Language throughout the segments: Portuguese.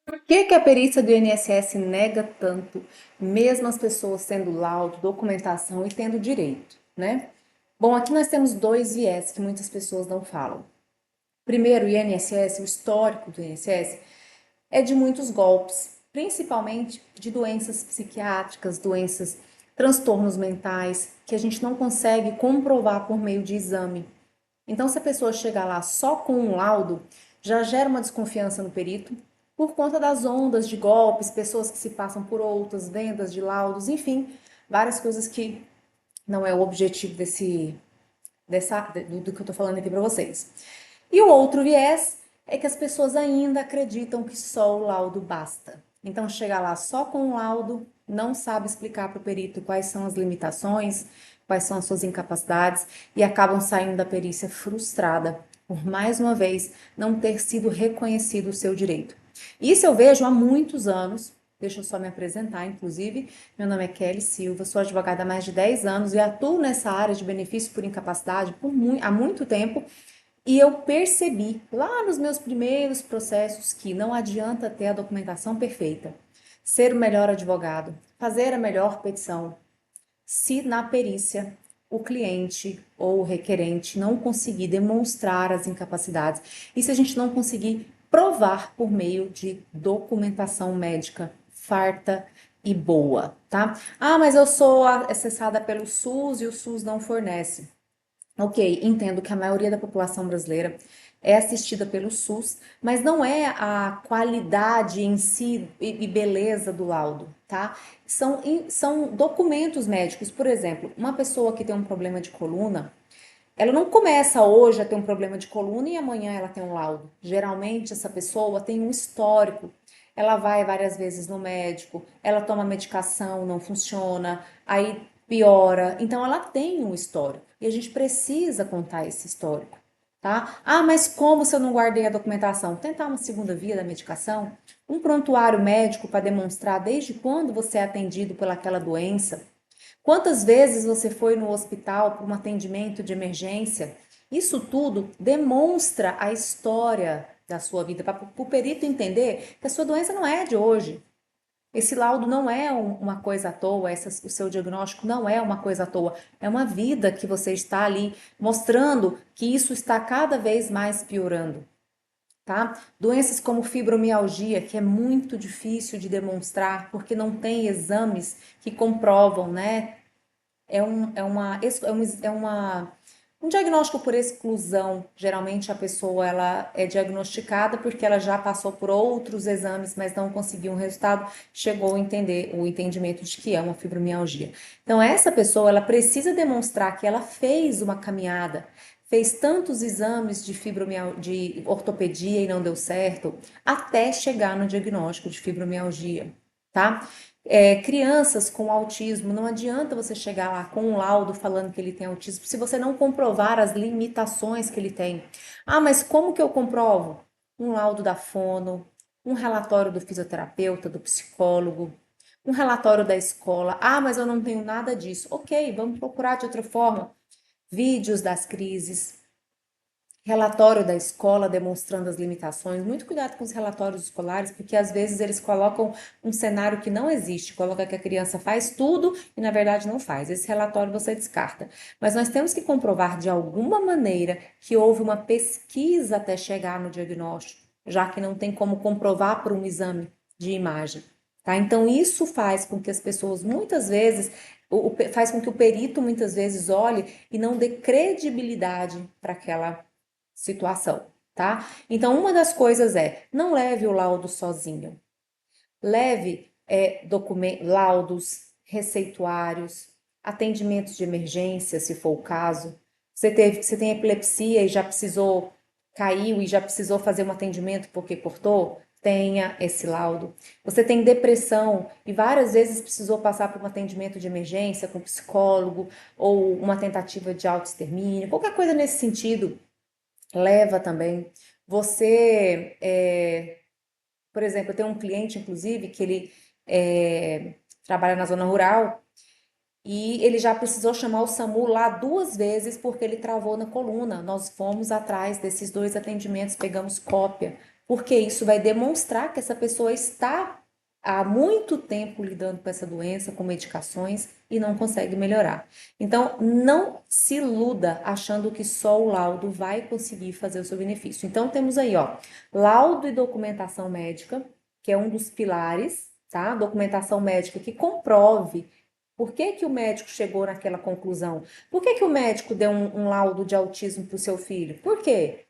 Por que que a perícia do INSS nega tanto, mesmo as pessoas tendo laudo, documentação e tendo direito, né? Bom, aqui nós temos dois viés que muitas pessoas não falam. Primeiro, o INSS, o histórico do INSS, é de muitos golpes, principalmente de doenças psiquiátricas, doenças, transtornos mentais, que a gente não consegue comprovar por meio de exame. Então, se a pessoa chegar lá só com um laudo, já gera uma desconfiança no perito, por conta das ondas de golpes, pessoas que se passam por outras, vendas de laudos, enfim, várias coisas que não é o objetivo do que eu estou falando aqui para vocês. E o outro viés é que as pessoas ainda acreditam que só o laudo basta. Então, chega lá só com o laudo, não sabe explicar para o perito quais são as limitações, quais são as suas incapacidades e acabam saindo da perícia frustrada por mais uma vez não ter sido reconhecido o seu direito. Isso eu vejo há muitos anos. Deixa eu só me apresentar, inclusive. Meu nome é Kelly Silva, sou advogada há mais de 10 anos e atuo nessa área de benefício por incapacidade há muito tempo. E eu percebi lá nos meus primeiros processos que não adianta ter a documentação perfeita, ser o melhor advogado, fazer a melhor petição, se na perícia o cliente ou o requerente não conseguir demonstrar as incapacidades e se a gente não conseguir provar por meio de documentação médica farta e boa, tá? Ah, mas eu sou acessada pelo SUS e o SUS não fornece. Ok, entendo que a maioria da população brasileira é assistida pelo SUS, mas não é a qualidade em si e beleza do laudo, tá? São documentos médicos. Por exemplo, uma pessoa que tem um problema de coluna, ela não começa hoje a ter um problema de coluna e amanhã ela tem um laudo. Geralmente, essa pessoa tem um histórico. Ela vai várias vezes no médico, ela toma medicação, não funciona, aí piora. Então, ela tem um histórico e a gente precisa contar esse histórico, tá? Ah, mas como se eu não guardei a documentação? Tentar uma segunda via da medicação, um prontuário médico para demonstrar desde quando você é atendido pelaquela doença. Quantas vezes você foi no hospital para um atendimento de emergência? Isso tudo demonstra a história da sua vida, para o perito entender que a sua doença não é de hoje. Esse laudo não é uma coisa à toa, o seu diagnóstico não é uma coisa à toa, é uma vida que você está ali mostrando que isso está cada vez mais piorando, tá? Doenças como fibromialgia, que é muito difícil de demonstrar porque não tem exames que comprovam, né? Um diagnóstico por exclusão. Geralmente a pessoa ela é diagnosticada porque ela já passou por outros exames, mas não conseguiu um resultado, chegou a entender o entendimento de que é uma fibromialgia. Então essa pessoa ela precisa demonstrar que ela fez uma caminhada, fez tantos exames de ortopedia e não deu certo, até chegar no diagnóstico de fibromialgia, tá? Crianças com autismo, não adianta você chegar lá com um laudo falando que ele tem autismo, se você não comprovar as limitações que ele tem. Ah, mas como que eu comprovo? Um laudo da fono, um relatório do fisioterapeuta, do psicólogo, um relatório da escola. Ah, mas eu não tenho nada disso. Ok, vamos procurar de outra forma. Vídeos das crises, relatório da escola demonstrando as limitações. Muito cuidado com os relatórios escolares, porque às vezes eles colocam um cenário que não existe, coloca que a criança faz tudo e na verdade não faz. Esse relatório você descarta. Mas nós temos que comprovar de alguma maneira que houve uma pesquisa até chegar no diagnóstico, já que não tem como comprovar por um exame de imagem. Tá? Então, isso faz com que as pessoas muitas vezes, faz com que o perito muitas vezes olhe e não dê credibilidade para aquela situação, tá? Então, uma das coisas é, não leve o laudo sozinho. Leve laudos, receituários, atendimentos de emergência, se for o caso. Você tem epilepsia e já precisou, caiu e já precisou fazer um atendimento porque cortou? Tenha esse laudo. Você tem depressão e várias vezes precisou passar por um atendimento de emergência com psicólogo ou uma tentativa de autoextermínio, qualquer coisa nesse sentido, leva também. Você, por exemplo, eu tenho um cliente, inclusive, que ele trabalha na zona rural e ele já precisou chamar o SAMU lá duas vezes porque ele travou na coluna. Nós fomos atrás desses dois atendimentos, pegamos cópia porque isso vai demonstrar que essa pessoa está há muito tempo lidando com essa doença, com medicações e não consegue melhorar. Então, não se iluda achando que só o laudo vai conseguir fazer o seu benefício. Então, temos aí, ó, laudo e documentação médica, que é um dos pilares, tá? Documentação médica que comprove por que que o médico chegou naquela conclusão. Por que que o médico deu um laudo de autismo para o seu filho? Por quê?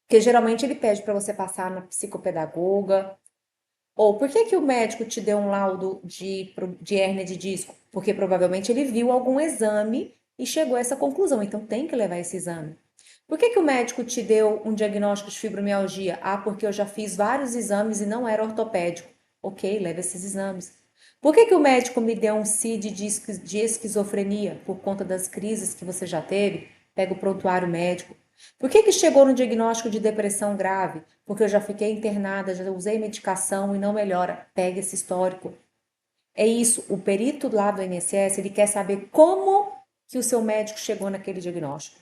Porque geralmente ele pede para você passar na psicopedagoga. Ou por que que o médico te deu um laudo de hérnia de disco? Porque provavelmente ele viu algum exame e chegou a essa conclusão. Então tem que levar esse exame. Por que que o médico te deu um diagnóstico de fibromialgia? Ah, porque eu já fiz vários exames e não era ortopédico. Ok, leva esses exames. Por que que o médico me deu um CID de esquizofrenia? Por conta das crises que você já teve? Pega o prontuário médico. Por que que chegou no diagnóstico de depressão grave? Porque eu já fiquei internada, já usei medicação e não melhora. Pega esse histórico. É isso, o perito lá do INSS, ele quer saber como que o seu médico chegou naquele diagnóstico.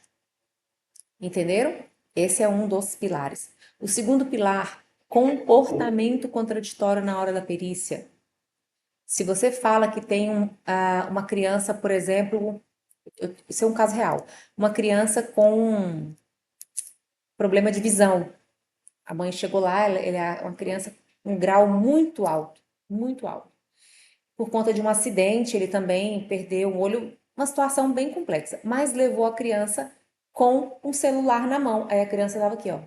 Entenderam? Esse é um dos pilares. O segundo pilar, comportamento contraditório na hora da perícia. Se você fala que tem uma criança, por exemplo, isso é um caso real, uma criança com problema de visão. A mãe chegou lá, ele é uma criança com um grau muito alto, muito alto. Por conta de um acidente, ele também perdeu um olho, uma situação bem complexa, mas levou a criança com um celular na mão. Aí a criança estava aqui, ó,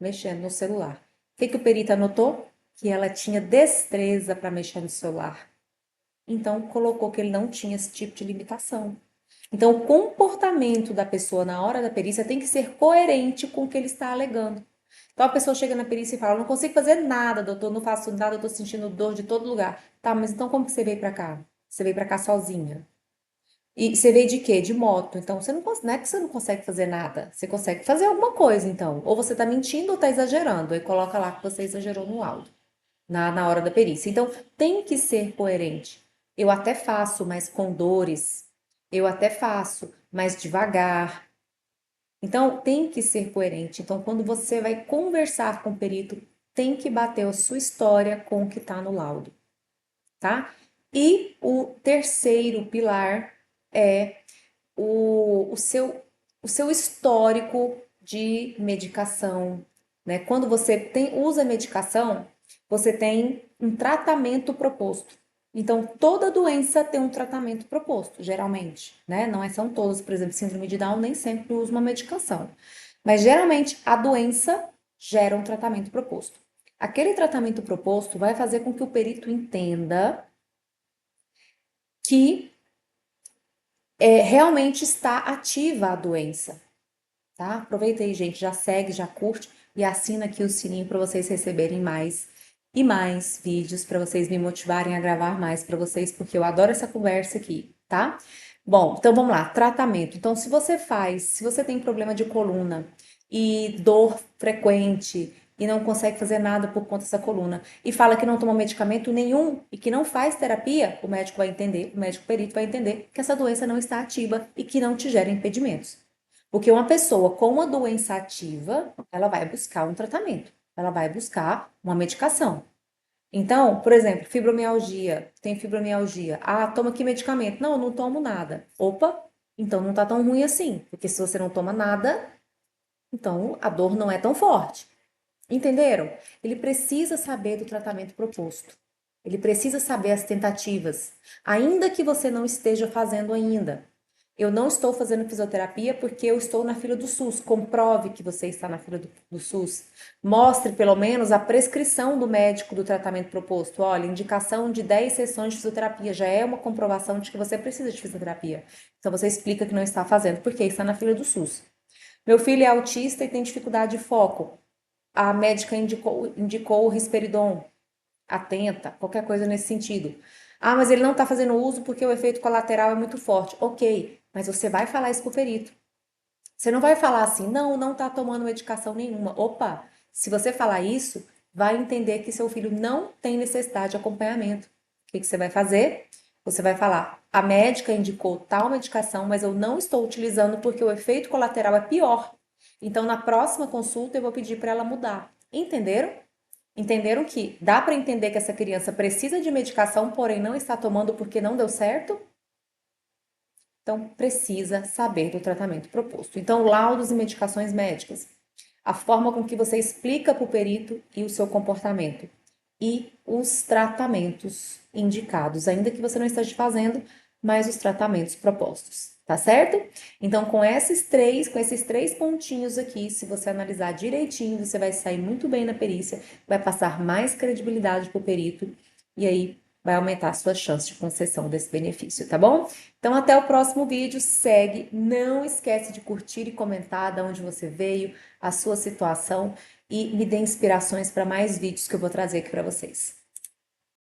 mexendo no celular. O que que o perito anotou? Que ela tinha destreza para mexer no celular. Então, colocou que ele não tinha esse tipo de limitação. Então, o comportamento da pessoa na hora da perícia tem que ser coerente com o que ele está alegando. Então, a pessoa chega na perícia e fala: não consigo fazer nada, doutor, não faço nada, eu tô sentindo dor de todo lugar. Tá, mas então como que você veio para cá? Você veio para cá sozinha. E você veio de quê? De moto. Então, você não é que você não consegue fazer nada. Você consegue fazer alguma coisa, então. Ou você tá mentindo ou tá exagerando. Aí coloca lá que você exagerou no laudo, na hora da perícia. Então, tem que ser coerente. Eu até faço, mas com dores. Eu até faço, mas devagar. Então, tem que ser coerente. Então, quando você vai conversar com o perito, tem que bater a sua história com o que está no laudo, tá? E o terceiro pilar é o seu histórico de medicação, né? Quando você usa medicação, você tem um tratamento proposto. Então, toda doença tem um tratamento proposto, geralmente, né? Não são todas, por exemplo, síndrome de Down, nem sempre usa uma medicação. Mas, geralmente, a doença gera um tratamento proposto. Aquele tratamento proposto vai fazer com que o perito entenda que realmente está ativa a doença, tá? Aproveita aí, gente, já segue, já curte e assina aqui o sininho para vocês receberem mais e mais vídeos, para vocês me motivarem a gravar mais para vocês, porque eu adoro essa conversa aqui, tá? Bom, então vamos lá, tratamento. Então, se você tem problema de coluna e dor frequente e não consegue fazer nada por conta dessa coluna e fala que não toma medicamento nenhum e que não faz terapia, o médico vai entender, o médico perito vai entender que essa doença não está ativa e que não te gera impedimentos. Porque uma pessoa com uma doença ativa, ela vai buscar um tratamento, ela vai buscar uma medicação. Então, por exemplo, fibromialgia, tem fibromialgia. Ah, toma aqui medicamento. Não, eu não tomo nada. Opa, então não tá tão ruim assim, porque se você não toma nada, então a dor não é tão forte. Entenderam? Ele precisa saber do tratamento proposto. Ele precisa saber as tentativas, ainda que você não esteja fazendo ainda. Eu não estou fazendo fisioterapia porque eu estou na fila do SUS. Comprove que você está na fila do SUS. Mostre pelo menos a prescrição do médico do tratamento proposto. Olha, indicação de 10 sessões de fisioterapia já é uma comprovação de que você precisa de fisioterapia. Então você explica que não está fazendo porque está na fila do SUS. Meu filho é autista e tem dificuldade de foco. A médica indicou o risperidon. Atenta, qualquer coisa nesse sentido. Ah, mas ele não está fazendo uso porque o efeito colateral é muito forte. Ok, mas você vai falar isso pro perito. Você não vai falar assim, não, não está tomando medicação nenhuma. Opa, se você falar isso, vai entender que seu filho não tem necessidade de acompanhamento. O que você vai fazer? Você vai falar, a médica indicou tal medicação, mas eu não estou utilizando porque o efeito colateral é pior. Então, na próxima consulta, eu vou pedir para ela mudar. Entenderam? Entenderam que dá para entender que essa criança precisa de medicação, porém não está tomando porque não deu certo? Então, precisa saber do tratamento proposto. Então, laudos e medicações médicas. A forma com que você explica para o perito e o seu comportamento. E os tratamentos indicados, ainda que você não esteja fazendo, mas os tratamentos propostos, tá certo? Então, com esses três pontinhos aqui, se você analisar direitinho, você vai sair muito bem na perícia, vai passar mais credibilidade para o perito e aí vai aumentar a sua chance de concessão desse benefício, tá bom? Então, até o próximo vídeo, segue, não esquece de curtir e comentar de onde você veio, a sua situação e me dê inspirações para mais vídeos que eu vou trazer aqui para vocês.